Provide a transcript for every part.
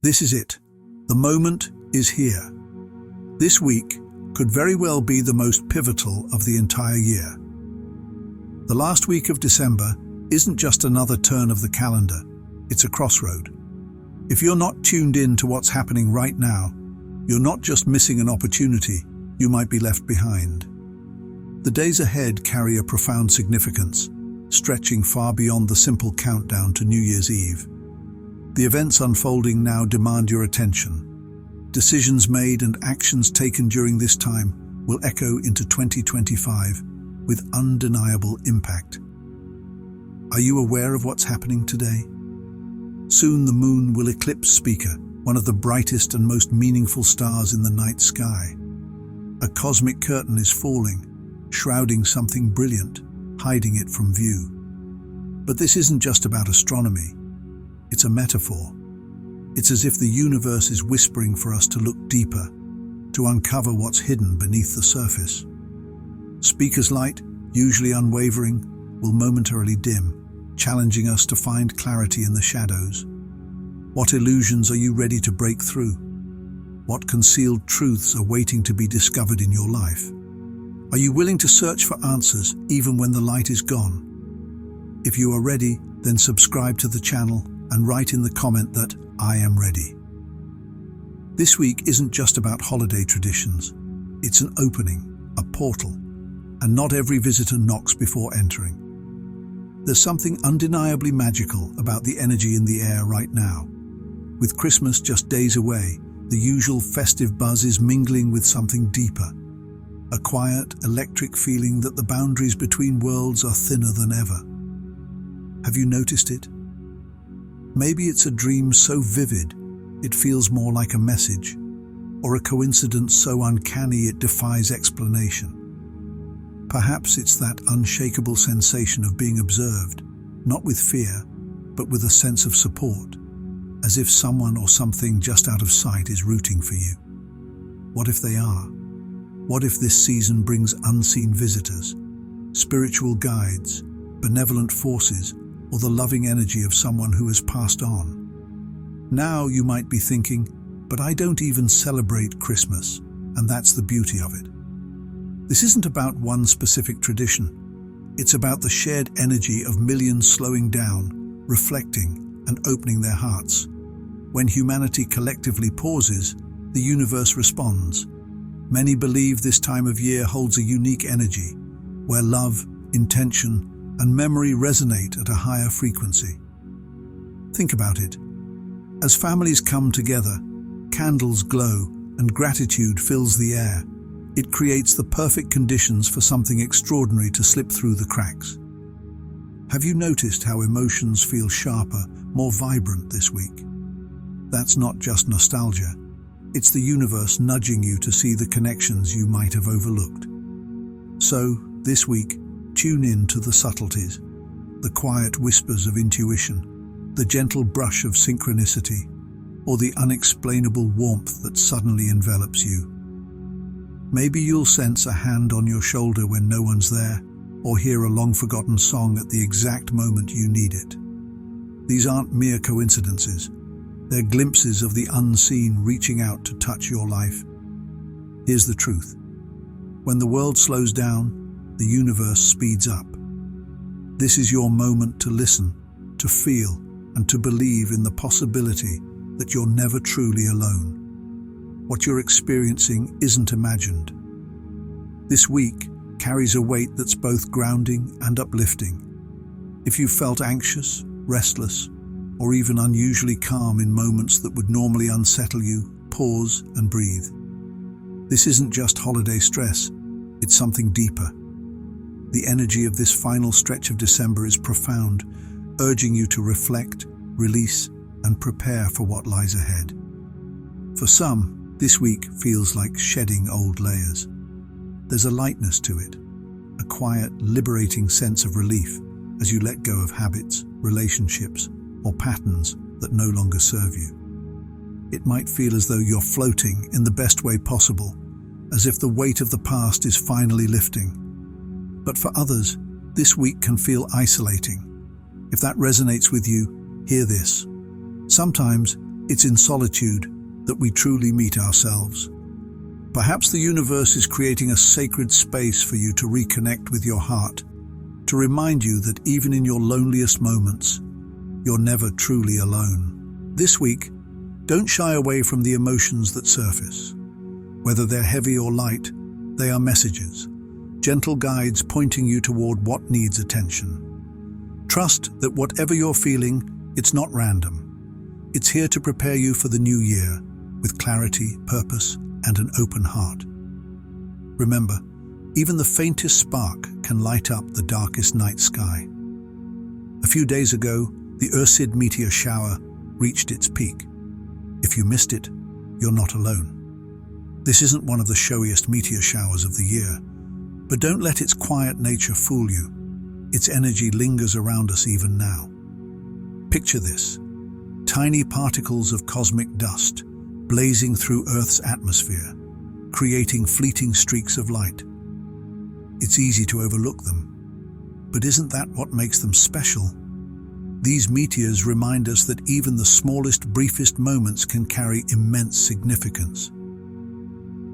This is it. The moment is here. This week could very well be the most pivotal of the entire year. The last week of December isn't just another turn of the calendar, it's a crossroad. If you're not tuned in to what's happening right now, you're not just missing an opportunity, you might be left behind. The days ahead carry a profound significance, stretching far beyond the simple countdown to New Year's Eve. The events unfolding now demand your attention. Decisions made and actions taken during this time will echo into 2025 with undeniable impact. Are you aware of what's happening today? Soon the moon will eclipse Spica, one of the brightest and most meaningful stars in the night sky. A cosmic curtain is falling, shrouding something brilliant, hiding it from view. But this isn't just about astronomy. It's a metaphor. It's as if the universe is whispering for us to look deeper, to uncover what's hidden beneath the surface. Spica's light, usually unwavering, will momentarily dim, challenging us to find clarity in the shadows. What illusions are you ready to break through? What concealed truths are waiting to be discovered in your life? Are you willing to search for answers even when the light is gone? If you are ready, then subscribe to the channel and write in the comment that I am ready. This week isn't just about holiday traditions. It's an opening, a portal, and not every visitor knocks before entering. There's something undeniably magical about the energy in the air right now. With Christmas just days away, the usual festive buzz is mingling with something deeper. A quiet, electric feeling that the boundaries between worlds are thinner than ever. Have you noticed it? Maybe it's a dream so vivid, it feels more like a message, or a coincidence so uncanny it defies explanation. Perhaps it's that unshakable sensation of being observed, not with fear, but with a sense of support, as if someone or something just out of sight is rooting for you. What if they are? What if this season brings unseen visitors, spiritual guides, benevolent forces, or the loving energy of someone who has passed on? Now you might be thinking, but I don't even celebrate Christmas, and that's the beauty of it. This isn't about one specific tradition. It's about the shared energy of millions slowing down, reflecting, and opening their hearts. When humanity collectively pauses, the universe responds. Many believe this time of year holds a unique energy, where love, intention, and memory resonate at a higher frequency. Think about it. As families come together, candles glow, and gratitude fills the air. It creates the perfect conditions for something extraordinary to slip through the cracks. Have you noticed how emotions feel sharper, more vibrant this week? That's not just nostalgia. It's the universe nudging you to see the connections you might have overlooked. So, this week, tune in to the subtleties, the quiet whispers of intuition, the gentle brush of synchronicity, or the unexplainable warmth that suddenly envelops you. Maybe you'll sense a hand on your shoulder when no one's there, or hear a long-forgotten song at the exact moment you need it. These aren't mere coincidences. They're glimpses of the unseen reaching out to touch your life. Here's the truth. When the world slows down, the universe speeds up. This is your moment to listen, to feel, and to believe in the possibility that you're never truly alone. What you're experiencing isn't imagined. This week carries a weight that's both grounding and uplifting. If you've felt anxious, restless, or even unusually calm in moments that would normally unsettle you, pause and breathe. This isn't just holiday stress, it's something deeper. The energy of this final stretch of December is profound, urging you to reflect, release, and prepare for what lies ahead. For some, this week feels like shedding old layers. There's a lightness to it, a quiet, liberating sense of relief as you let go of habits, relationships, or patterns that no longer serve you. It might feel as though you're floating in the best way possible, as if the weight of the past is finally lifting. But for others, this week can feel isolating. If that resonates with you, hear this. Sometimes It's in solitude that we truly meet ourselves. Perhaps the universe is creating a sacred space for you to reconnect with your heart, to remind you that even in your loneliest moments, you're never truly alone. This week, don't shy away from the emotions that surface. Whether they're heavy or light, they are messages, gentle guides pointing you toward what needs attention. Trust that whatever you're feeling, it's not random. It's here to prepare you for the new year with clarity, purpose, and an open heart. Remember, even the faintest spark can light up the darkest night sky. A few days ago, the Ursid meteor shower reached its peak. If you missed it, you're not alone. This isn't one of the showiest meteor showers of the year, but don't let its quiet nature fool you. Its energy lingers around us even now. Picture this: tiny particles of cosmic dust blazing through Earth's atmosphere, creating fleeting streaks of light. It's easy to overlook them, but isn't that what makes them special? These meteors remind us that even the smallest, briefest moments can carry immense significance.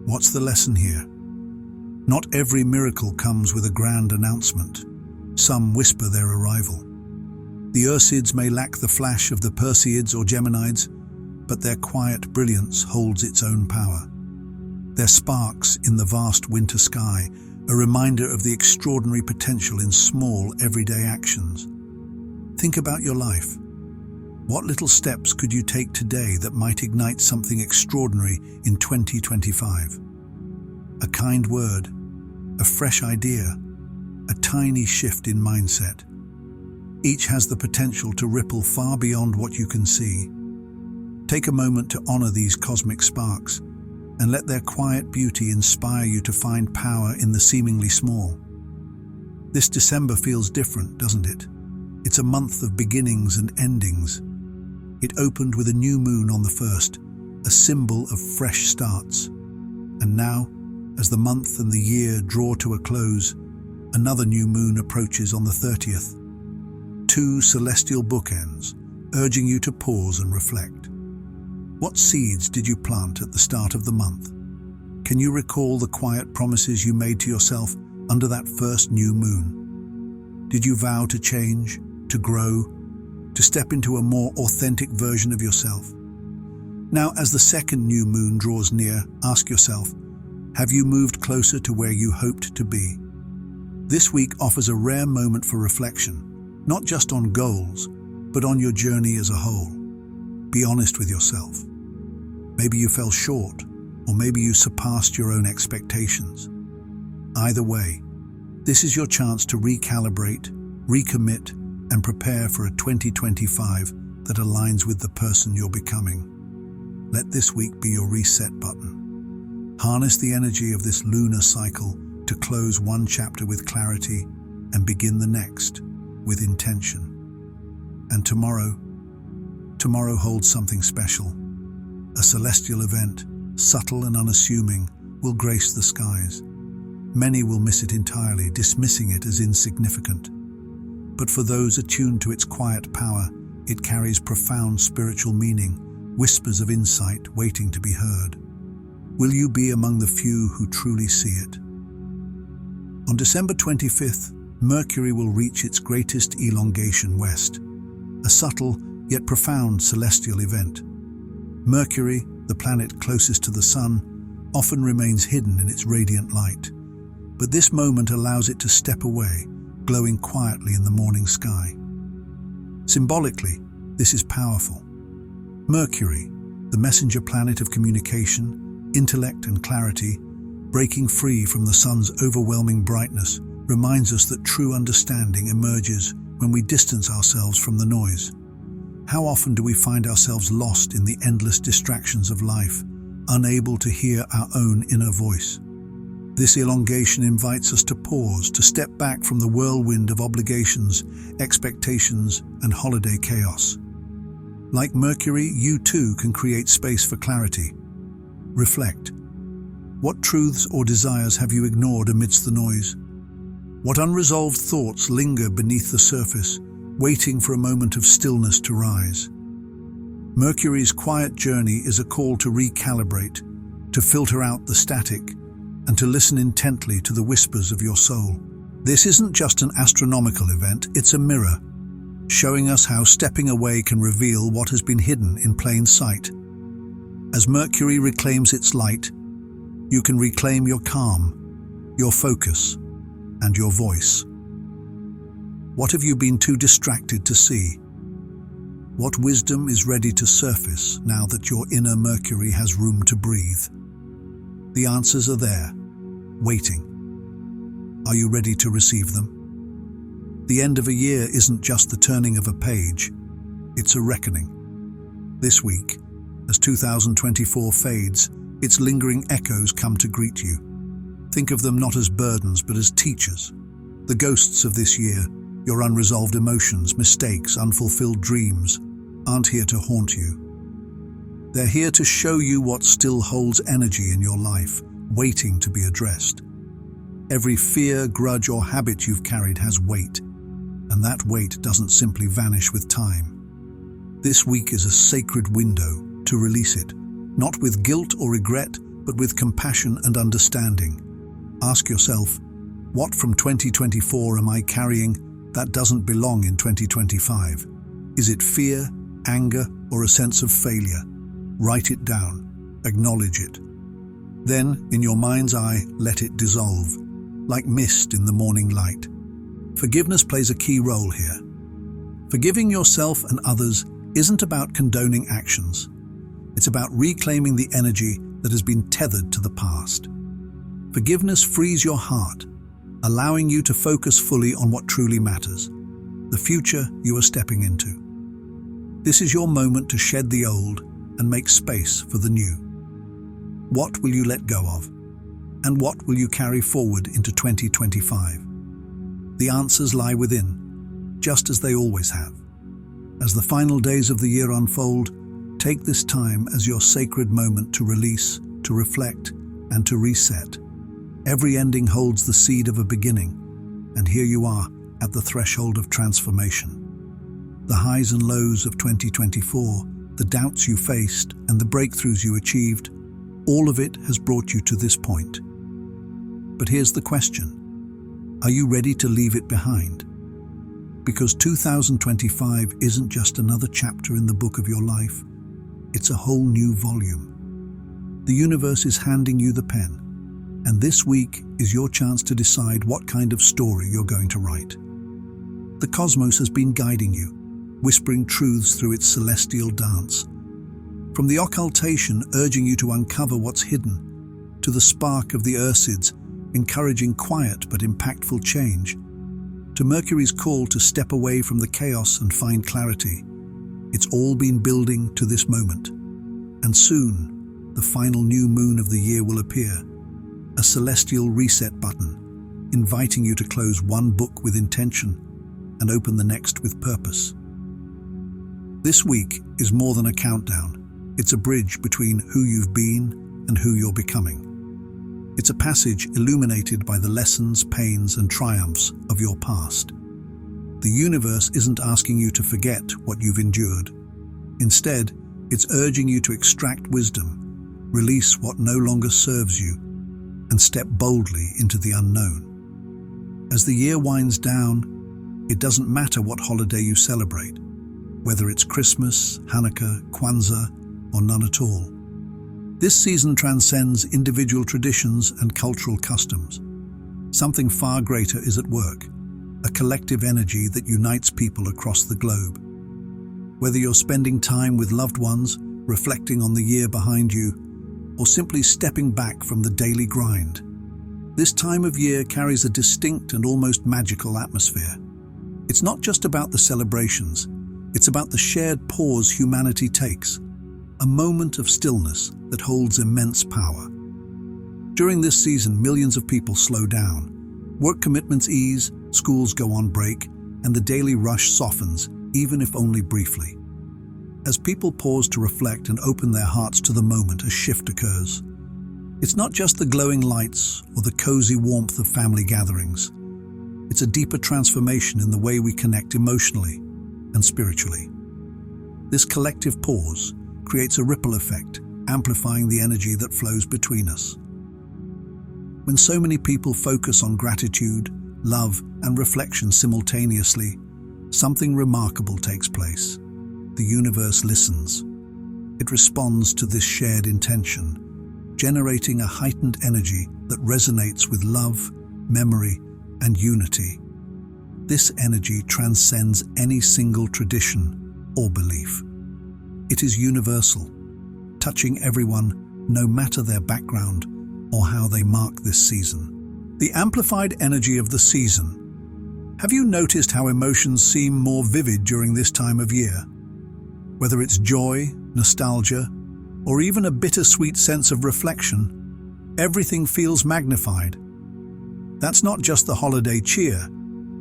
What's the lesson here? Not every miracle comes with a grand announcement. Some whisper their arrival. The Ursids may lack the flash of the Perseids or Geminids, but their quiet brilliance holds its own power. Their sparks in the vast winter sky, a reminder of the extraordinary potential in small, everyday actions. Think about your life. What little steps could you take today that might ignite something extraordinary in 2025? A kind word, a fresh idea, a tiny shift in mindset. Each has the potential to ripple far beyond what you can see. Take a moment to honor these cosmic sparks and let their quiet beauty inspire you to find power in the seemingly small. This December feels different, doesn't it? It's a month of beginnings and endings. It opened with a new moon on the 1st, a symbol of fresh starts. And now, as the month and the year draw to a close, another new moon approaches on the 30th. Two celestial bookends, urging you to pause and reflect. What seeds did you plant at the start of the month? Can you recall the quiet promises you made to yourself under that first new moon? Did you vow to change, to grow, to step into a more authentic version of yourself? Now, as the second new moon draws near, ask yourself, have you moved closer to where you hoped to be? This week offers a rare moment for reflection, not just on goals, but on your journey as a whole. Be honest with yourself. Maybe you fell short, or maybe you surpassed your own expectations. Either way, this is your chance to recalibrate, recommit, and prepare for a 2025 that aligns with the person you're becoming. Let this week be your reset button. Harness the energy of this lunar cycle to close one chapter with clarity and begin the next with intention. And tomorrow holds something special. A celestial event, subtle and unassuming, will grace the skies. Many will miss it entirely, dismissing it as insignificant. But for those attuned to its quiet power, it carries profound spiritual meaning, whispers of insight waiting to be heard. Will you be among the few who truly see it? On December 25th, Mercury will reach its greatest elongation west, a subtle yet profound celestial event. Mercury, the planet closest to the Sun, often remains hidden in its radiant light, but this moment allows it to step away, glowing quietly in the morning sky. Symbolically, this is powerful. Mercury, the messenger planet of communication, intellect and clarity, breaking free from the Sun's overwhelming brightness, reminds us that true understanding emerges when we distance ourselves from the noise. How often do we find ourselves lost in the endless distractions of life, unable to hear our own inner voice? This elongation invites us to pause, to step back from the whirlwind of obligations, expectations, and holiday chaos. Like Mercury, you too can create space for clarity. Reflect. What truths or desires have you ignored amidst the noise? What unresolved thoughts linger beneath the surface, waiting for a moment of stillness to rise? Mercury's quiet journey is a call to recalibrate, to filter out the static, and to listen intently to the whispers of your soul. This isn't just an astronomical event, it's a mirror, showing us how stepping away can reveal what has been hidden in plain sight. As Mercury reclaims its light, you can reclaim your calm, your focus, and your voice. What have you been too distracted to see? What wisdom is ready to surface now that your inner Mercury has room to breathe? The answers are there, waiting. Are you ready to receive them? The end of a year isn't just the turning of a page, it's a reckoning. This week, as 2024 fades, its lingering echoes come to greet you. Think of them not as burdens but as teachers, the ghosts of this year. Your unresolved emotions, mistakes, unfulfilled dreams aren't here to haunt you. They're here to show you what still holds energy in your life, waiting to be addressed. Every fear, grudge, or habit you've carried has weight, and that weight doesn't simply vanish with time. This week is a sacred window to release it, not with guilt or regret, but with compassion and understanding. Ask yourself, what from 2024 am I carrying that doesn't belong in 2025? Is it fear, anger, or a sense of failure? Write it down, acknowledge it. Then, in your mind's eye, let it dissolve, like mist in the morning light. Forgiveness plays a key role here. Forgiving yourself and others isn't about condoning actions. It's about reclaiming the energy that has been tethered to the past. Forgiveness frees your heart, allowing you to focus fully on what truly matters, the future you are stepping into. This is your moment to shed the old and make space for the new. What will you let go of? And what will you carry forward into 2025? The answers lie within, just as they always have. As the final days of the year unfold, take this time as your sacred moment to release, to reflect, and to reset. Every ending holds the seed of a beginning, and here you are at the threshold of transformation. The highs and lows of 2024, the doubts you faced, and the breakthroughs you achieved, all of it has brought you to this point. But here's the question: are you ready to leave it behind? Because 2025 isn't just another chapter in the book of your life, it's a whole new volume. The universe is handing you the pen, and this week is your chance to decide what kind of story you're going to write. The cosmos has been guiding you, whispering truths through its celestial dance. From the occultation urging you to uncover what's hidden, to the spark of the Ursids encouraging quiet but impactful change, to Mercury's call to step away from the chaos and find clarity, it's all been building to this moment. And soon, the final new moon of the year will appear, a celestial reset button, inviting you to close one book with intention and open the next with purpose. This week is more than a countdown. It's a bridge between who you've been and who you're becoming. It's a passage illuminated by the lessons, pains, and triumphs of your past. The universe isn't asking you to forget what you've endured. Instead, it's urging you to extract wisdom, release what no longer serves you, and step boldly into the unknown. As the year winds down, it doesn't matter what holiday you celebrate, whether it's Christmas, Hanukkah, Kwanzaa, or none at all. This season transcends individual traditions and cultural customs. Something far greater is at work, a collective energy that unites people across the globe. Whether you're spending time with loved ones, reflecting on the year behind you, or simply stepping back from the daily grind, this time of year carries a distinct and almost magical atmosphere. It's not just about the celebrations, it's about the shared pause humanity takes, a moment of stillness that holds immense power. During this season, millions of people slow down. Work commitments ease, schools go on break, and the daily rush softens, even if only briefly. As people pause to reflect and open their hearts to the moment, a shift occurs. It's not just the glowing lights or the cozy warmth of family gatherings. It's a deeper transformation in the way we connect emotionally and spiritually. This collective pause creates a ripple effect, amplifying the energy that flows between us. When so many people focus on gratitude, love, and reflection simultaneously, something remarkable takes place. The universe listens. It responds to this shared intention, generating a heightened energy that resonates with love, memory, and unity. This energy transcends any single tradition or belief. It is universal, touching everyone no matter their background or how they mark this season. The amplified energy of the season. Have you noticed how emotions seem more vivid during this time of year? Whether it's joy, nostalgia, or even a bittersweet sense of reflection, everything feels magnified. That's not just the holiday cheer,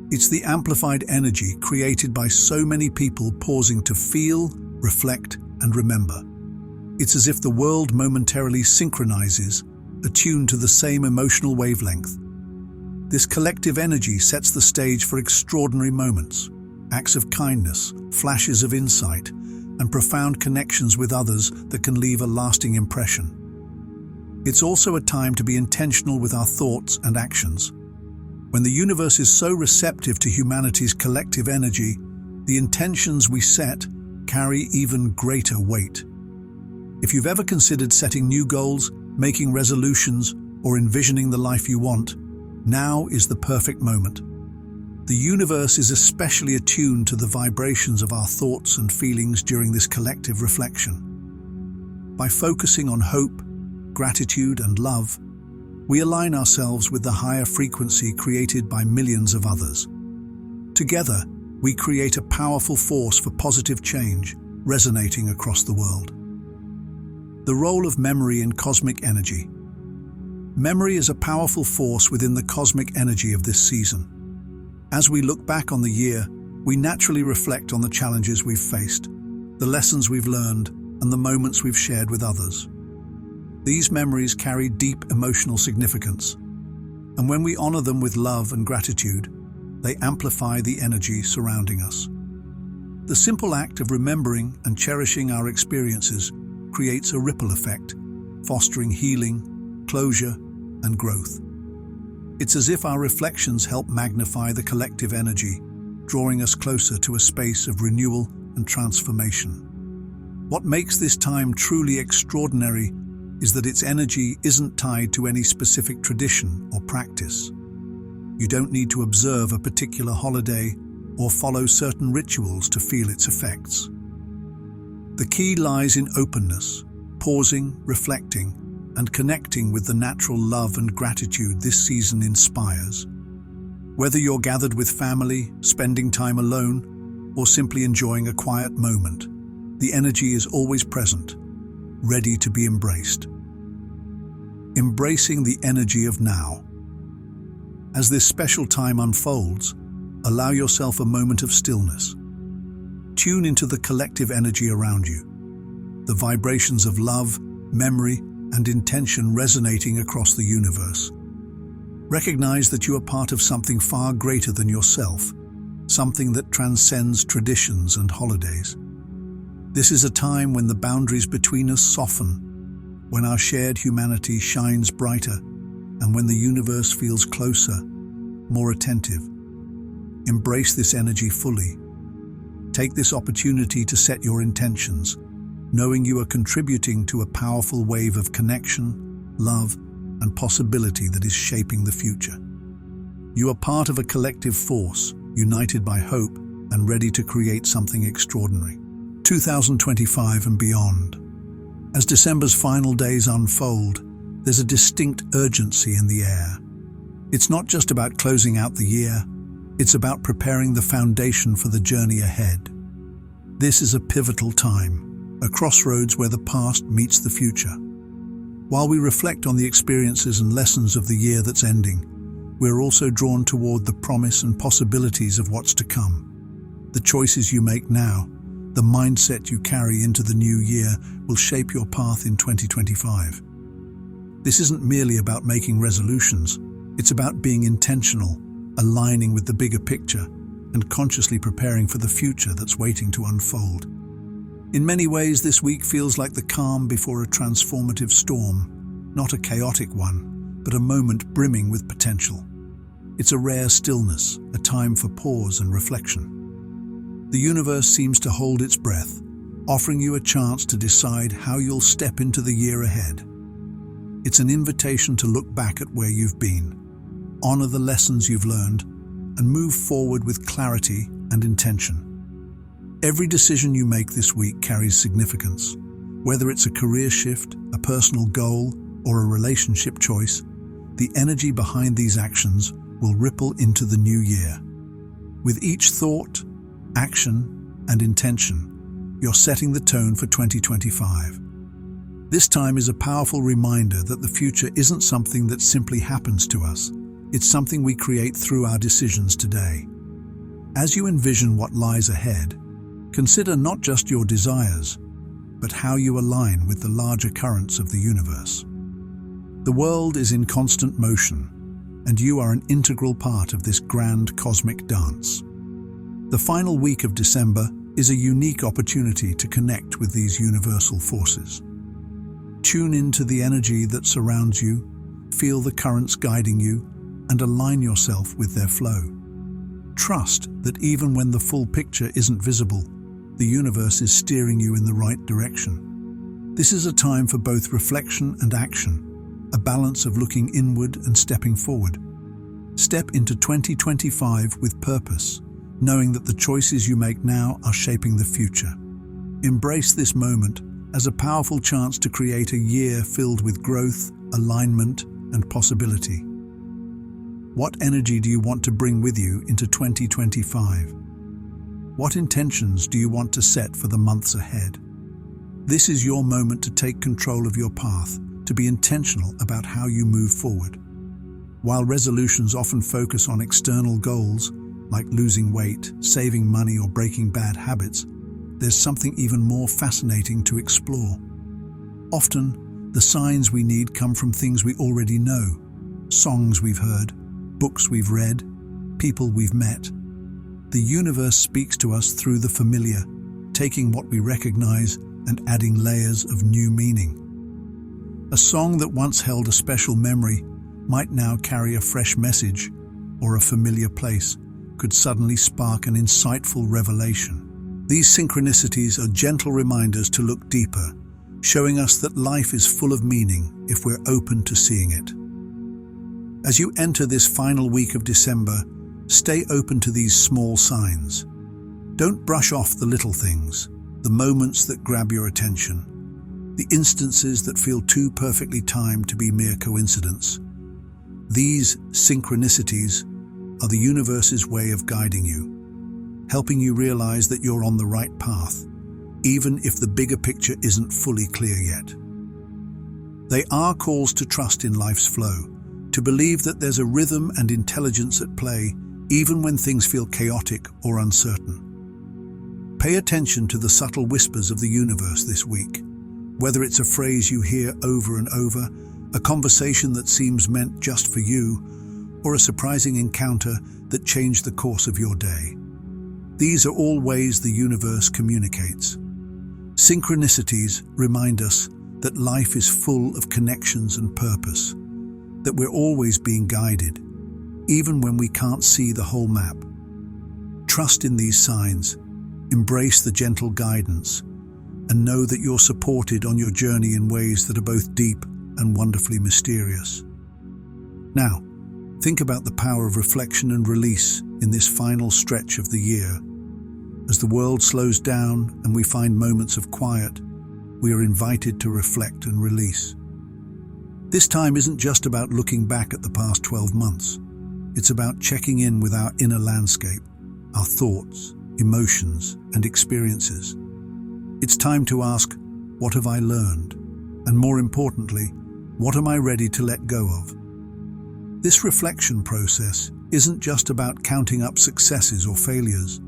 it's the amplified energy created by so many people pausing to feel, reflect, and remember. It's as if the world momentarily synchronizes, attuned to the same emotional wavelength. This collective energy sets the stage for extraordinary moments, acts of kindness, flashes of insight, and profound connections with others that can leave a lasting impression. It's also a time to be intentional with our thoughts and actions. When the universe is so receptive to humanity's collective energy, the intentions we set carry even greater weight. If you've ever considered setting new goals, making resolutions, or envisioning the life you want, now is the perfect moment. The universe is especially attuned to the vibrations of our thoughts and feelings during this collective reflection. By focusing on hope, gratitude, and love, we align ourselves with the higher frequency created by millions of others. Together, we create a powerful force for positive change, resonating across the world. The role of memory in cosmic energy. Memory is a powerful force within the cosmic energy of this season. As we look back on the year, we naturally reflect on the challenges we've faced, the lessons we've learned, and the moments we've shared with others. These memories carry deep emotional significance, and when we honor them with love and gratitude, they amplify the energy surrounding us. The simple act of remembering and cherishing our experiences creates a ripple effect, fostering healing, closure, and growth. It's as if our reflections help magnify the collective energy, drawing us closer to a space of renewal and transformation. What makes this time truly extraordinary is that its energy isn't tied to any specific tradition or practice. You don't need to observe a particular holiday or follow certain rituals to feel its effects. The key lies in openness, pausing, reflecting, and connecting with the natural love and gratitude this season inspires. Whether you're gathered with family, spending time alone, or simply enjoying a quiet moment, the energy is always present, ready to be embraced. Embracing the energy of now. As this special time unfolds, allow yourself a moment of stillness. Tune into the collective energy around you, the vibrations of love, memory, and intention resonating across the universe. Recognize that you are part of something far greater than yourself, something that transcends traditions and holidays. This is a time when the boundaries between us soften, when our shared humanity shines brighter, and when the universe feels closer, more attentive. Embrace this energy fully. Take this opportunity to set your intentions, knowing you are contributing to a powerful wave of connection, love, and possibility that is shaping the future. You are part of a collective force, united by hope and ready to create something extraordinary. 2025 and beyond. As December's final days unfold, there's a distinct urgency in the air. It's not just about closing out the year, it's about preparing the foundation for the journey ahead. This is a pivotal time, a crossroads where the past meets the future. While we reflect on the experiences and lessons of the year that's ending, we're also drawn toward the promise and possibilities of what's to come. The choices you make now, the mindset you carry into the new year, will shape your path in 2025. This isn't merely about making resolutions, it's about being intentional, aligning with the bigger picture, and consciously preparing for the future that's waiting to unfold. In many ways, this week feels like the calm before a transformative storm, not a chaotic one, but a moment brimming with potential. It's a rare stillness, a time for pause and reflection. The universe seems to hold its breath, offering you a chance to decide how you'll step into the year ahead. It's an invitation to look back at where you've been, honor the lessons you've learned, and move forward with clarity and intention. Every decision you make this week carries significance. Whether it's a career shift, a personal goal, or a relationship choice, the energy behind these actions will ripple into the new year. With each thought, action, and intention, you're setting the tone for 2025. This time is a powerful reminder that the future isn't something that simply happens to us. It's something we create through our decisions today. As you envision what lies ahead, consider not just your desires, but how you align with the larger currents of the universe. The world is in constant motion, and you are an integral part of this grand cosmic dance. The final week of December is a unique opportunity to connect with these universal forces. Tune into the energy that surrounds you, feel the currents guiding you, and align yourself with their flow. Trust that even when the full picture isn't visible, the universe is steering you in the right direction. This is a time for both reflection and action, a balance of looking inward and stepping forward. Step into 2025 with purpose, knowing that the choices you make now are shaping the future. Embrace this moment as a powerful chance to create a year filled with growth, alignment, and possibility. What energy do you want to bring with you into 2025? What intentions do you want to set for the months ahead? This is your moment to take control of your path, to be intentional about how you move forward. While resolutions often focus on external goals, like losing weight, saving money, or breaking bad habits, there's something even more fascinating to explore. Often, the signs we need come from things we already know, songs we've heard, books we've read, people we've met. The universe speaks to us through the familiar, taking what we recognize and adding layers of new meaning. A song that once held a special memory might now carry a fresh message, or a familiar place could suddenly spark an insightful revelation. These synchronicities are gentle reminders to look deeper, showing us that life is full of meaning if we're open to seeing it. As you enter this final week of December, stay open to these small signs. Don't brush off the little things, the moments that grab your attention, the instances that feel too perfectly timed to be mere coincidence. These synchronicities are the universe's way of guiding you, helping you realize that you're on the right path, even if the bigger picture isn't fully clear yet. They are calls to trust in life's flow, to believe that there's a rhythm and intelligence at play, even when things feel chaotic or uncertain. Pay attention to the subtle whispers of the universe this week, whether it's a phrase you hear over and over, a conversation that seems meant just for you, or a surprising encounter that changed the course of your day. These are all ways the universe communicates. Synchronicities remind us that life is full of connections and purpose, that we're always being guided, even when we can't see the whole map. Trust in these signs, embrace the gentle guidance, and know that you're supported on your journey in ways that are both deep and wonderfully mysterious. Now, think about the power of reflection and release in this final stretch of the year. As the world slows down and we find moments of quiet, we are invited to reflect and release. This time isn't just about looking back at the past 12 months. It's about checking in with our inner landscape, our thoughts, emotions, and experiences. It's time to ask, what have I learned? And more importantly, what am I ready to let go of? This reflection process isn't just about counting up successes or failures.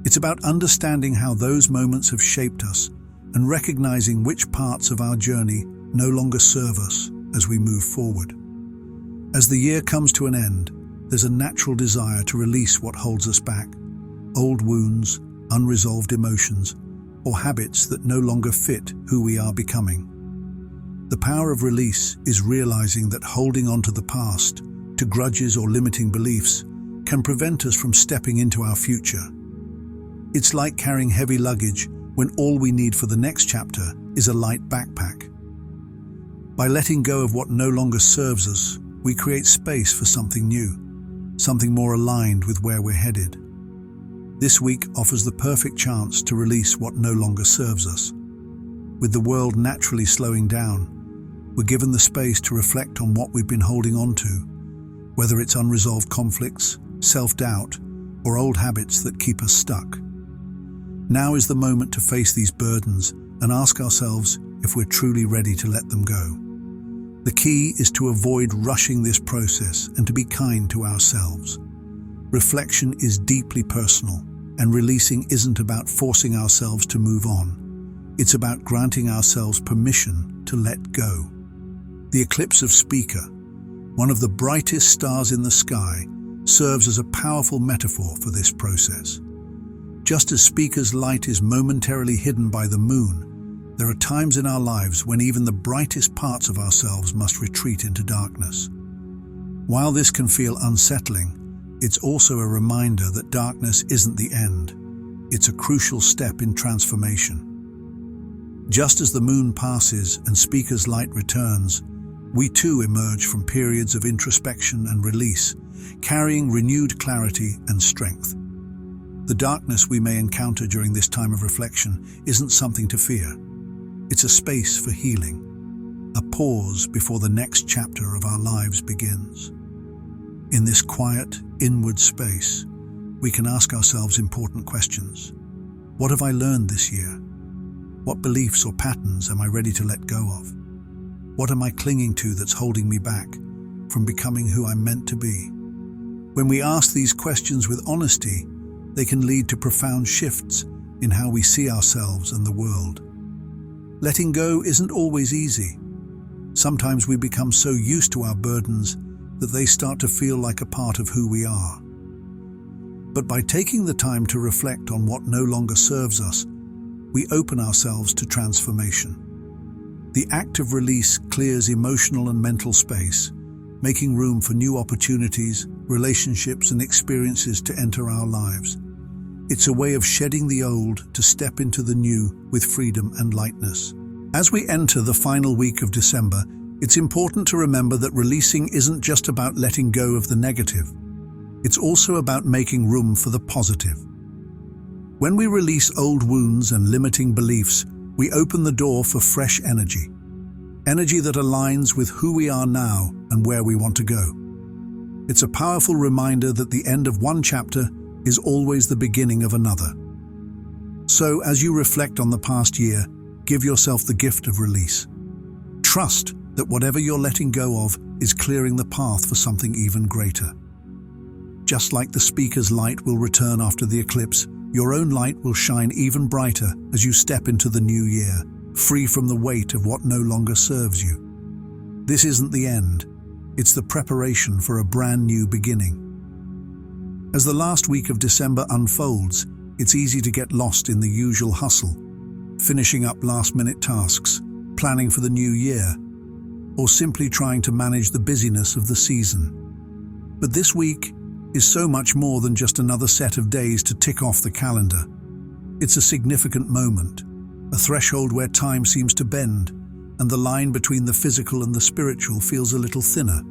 It's about understanding how those moments have shaped us and recognizing which parts of our journey no longer serve us as we move forward. As the year comes to an end, there's a natural desire to release what holds us back, old wounds, unresolved emotions, or habits that no longer fit who we are becoming. The power of release is realizing that holding on to the past, to grudges or limiting beliefs, can prevent us from stepping into our future. It's like carrying heavy luggage when all we need for the next chapter is a light backpack. By letting go of what no longer serves us, we create space for something new, something more aligned with where we're headed. This week offers the perfect chance to release what no longer serves us. With the world naturally slowing down, we're given the space to reflect on what we've been holding on to, whether it's unresolved conflicts, self-doubt, or old habits that keep us stuck. Now is the moment to face these burdens and ask ourselves if we're truly ready to let them go. The key is to avoid rushing this process and to be kind to ourselves. Reflection is deeply personal, and releasing isn't about forcing ourselves to move on. It's about granting ourselves permission to let go. The eclipse of Speaker, one of the brightest stars in the sky, serves as a powerful metaphor for this process. Just as Speaker's light is momentarily hidden by the moon, there are times in our lives when even the brightest parts of ourselves must retreat into darkness. While this can feel unsettling, it's also a reminder that darkness isn't the end. It's a crucial step in transformation. Just as the moon passes and Speaker's light returns, we too emerge from periods of introspection and release, carrying renewed clarity and strength. The darkness we may encounter during this time of reflection isn't something to fear. It's a space for healing, a pause before the next chapter of our lives begins. In this quiet, inward space, we can ask ourselves important questions. What have I learned this year? What beliefs or patterns am I ready to let go of? What am I clinging to that's holding me back from becoming who I'm meant to be? When we ask these questions with honesty, they can lead to profound shifts in how we see ourselves and the world. Letting go isn't always easy. Sometimes we become so used to our burdens that they start to feel like a part of who we are. But by taking the time to reflect on what no longer serves us, we open ourselves to transformation. The act of release clears emotional and mental space, making room for new opportunities, relationships, and experiences to enter our lives. It's a way of shedding the old to step into the new with freedom and lightness. As we enter the final week of December, it's important to remember that releasing isn't just about letting go of the negative. It's also about making room for the positive. When we release old wounds and limiting beliefs, we open the door for fresh energy. Energy that aligns with who we are now and where we want to go. It's a powerful reminder that the end of one chapter is always the beginning of another. So, as you reflect on the past year, give yourself the gift of release. Trust that whatever you're letting go of is clearing the path for something even greater. Just like the Speaker's light will return after the eclipse, your own light will shine even brighter as you step into the new year, free from the weight of what no longer serves you. This isn't the end. It's the preparation for a brand new beginning. As the last week of December unfolds, it's easy to get lost in the usual hustle, finishing up last-minute tasks, planning for the new year, or simply trying to manage the busyness of the season. But this week is so much more than just another set of days to tick off the calendar. It's a significant moment, a threshold where time seems to bend, and the line between the physical and the spiritual feels a little thinner.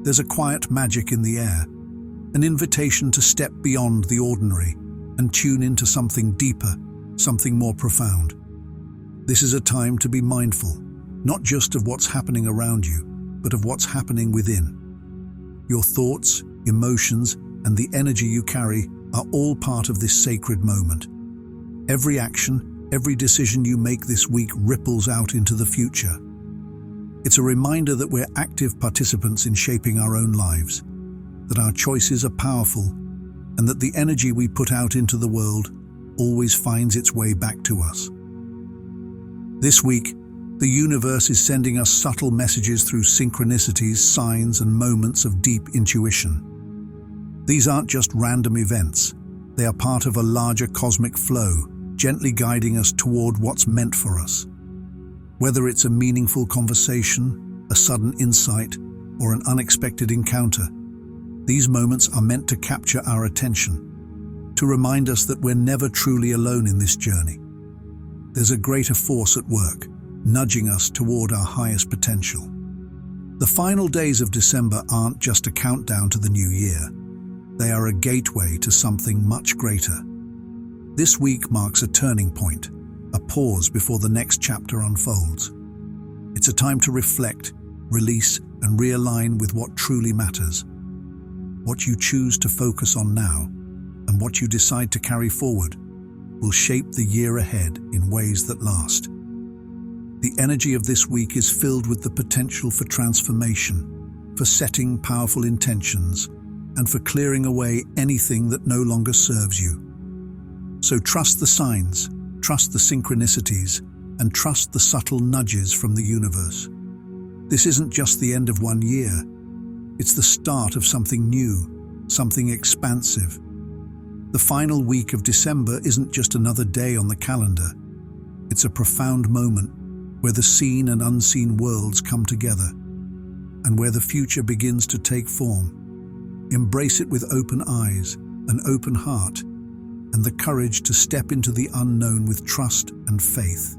There's a quiet magic in the air, an invitation to step beyond the ordinary and tune into something deeper, something more profound. This is a time to be mindful, not just of what's happening around you, but of what's happening within. Your thoughts, emotions, and the energy you carry are all part of this sacred moment. Every action, every decision you make this week ripples out into the future. It's a reminder that we're active participants in shaping our own lives, that our choices are powerful, and that the energy we put out into the world always finds its way back to us. This week, the universe is sending us subtle messages through synchronicities, signs, and moments of deep intuition. These aren't just random events. They are part of a larger cosmic flow, gently guiding us toward what's meant for us. Whether it's a meaningful conversation, a sudden insight, or an unexpected encounter, these moments are meant to capture our attention, to remind us that we're never truly alone in this journey. There's a greater force at work, nudging us toward our highest potential. The final days of December aren't just a countdown to the new year. They are a gateway to something much greater. This week marks a turning point, a pause before the next chapter unfolds. It's a time to reflect, release, and realign with what truly matters. What you choose to focus on now, and what you decide to carry forward, will shape the year ahead in ways that last. The energy of this week is filled with the potential for transformation, for setting powerful intentions, and for clearing away anything that no longer serves you. So trust the signs, trust the synchronicities, and trust the subtle nudges from the universe. This isn't just the end of one year. It's the start of something new, something expansive. The final week of December isn't just another day on the calendar. It's a profound moment where the seen and unseen worlds come together, and where the future begins to take form. Embrace it with open eyes, an open heart, and the courage to step into the unknown with trust and faith.